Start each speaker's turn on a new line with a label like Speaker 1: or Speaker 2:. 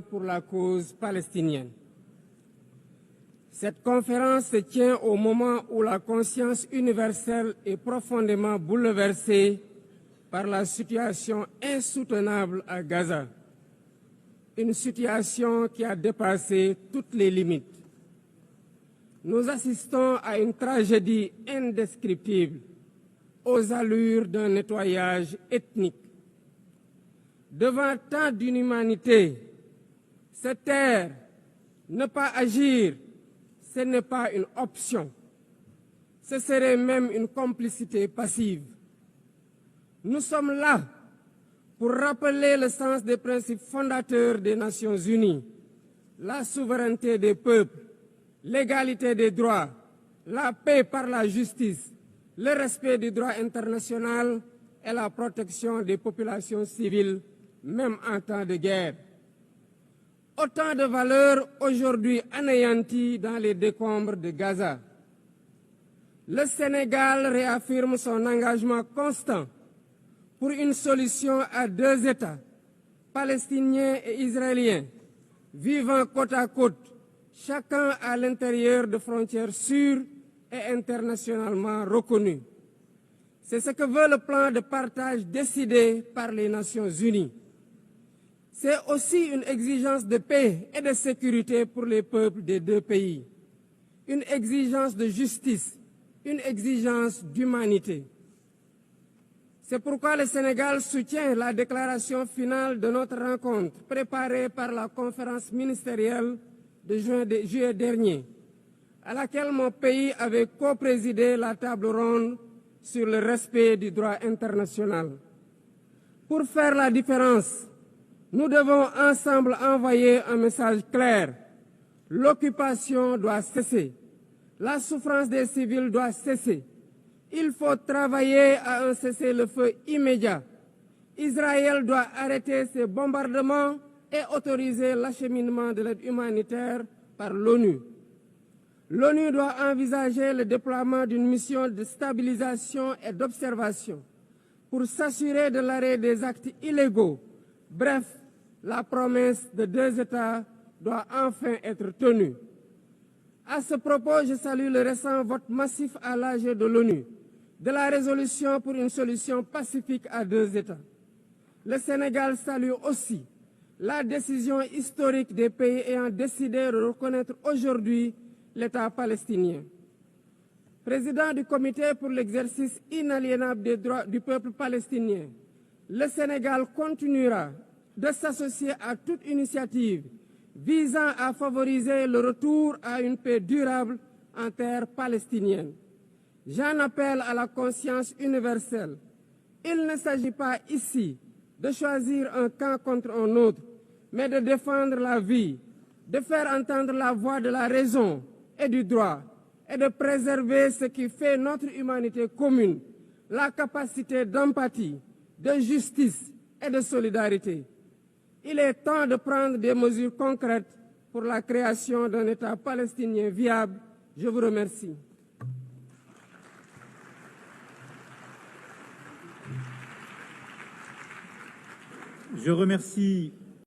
Speaker 1: pour la cause palestinienne. Cette conférence se tient au moment où la conscience universelle est profondément bouleversée par la situation insoutenable à Gaza, une situation qui a dépassé toutes les limites. Nous assistons à une tragédie indescriptible, aux allures d'un nettoyage ethnique. Devant tant d'inhumanité, se taire, ne pas agir, ce n'est pas une option. Ce serait même une complicité passive. Nous sommes là pour rappeler le sens des principes fondateurs des Nations Unies, la souveraineté des peuples, l'égalité des droits, la paix par la justice, le respect du droit international et la protection des populations civiles, même en temps de guerre. Autant de valeurs aujourd'hui anéanties dans les décombres de Gaza. Le Sénégal réaffirme son engagement constant pour une solution à deux États, palestiniens et israéliens, vivant côte à côte, chacun à l'intérieur de frontières sûres et internationalement reconnues. C'est ce que veut le plan de partage décidé par les Nations Unies. C'est aussi une exigence de paix et de sécurité pour les peuples des deux pays, une exigence de justice, une exigence d'humanité. C'est pourquoi le Sénégal soutient la déclaration finale de notre rencontre préparée par la conférence ministérielle de juillet dernier, à laquelle mon pays avait coprésidé la table ronde sur le respect du droit international. Pour faire la différence, nous devons ensemble envoyer un message clair. L'occupation doit cesser. La souffrance des civils doit cesser. Il faut travailler à un cessez-le-feu immédiat. Israël doit arrêter ses bombardements et autoriser l'acheminement de l'aide humanitaire par l'ONU. L'ONU doit envisager le déploiement d'une mission de stabilisation et d'observation pour s'assurer de l'arrêt des actes illégaux. Bref, la promesse de deux États doit enfin être tenue. À ce propos, je salue le récent vote massif à l'AG de l'ONU de la résolution pour une solution pacifique à deux États. Le Sénégal salue aussi la décision historique des pays ayant décidé de reconnaître aujourd'hui l'État palestinien. Président du Comité pour l'exercice inaliénable des droits du peuple palestinien, le Sénégal continuera de s'associer à toute initiative visant à favoriser le retour à une paix durable en terre palestinienne. J'en appelle à la conscience universelle. Il ne s'agit pas ici de choisir un camp contre un autre, mais de défendre la vie, de faire entendre la voix de la raison et du droit, et de préserver ce qui fait notre humanité commune, la capacité d'empathie, de justice et de solidarité. Il est temps de prendre des mesures concrètes pour la création d'un État palestinien viable. Je vous remercie.
Speaker 2: Je remercie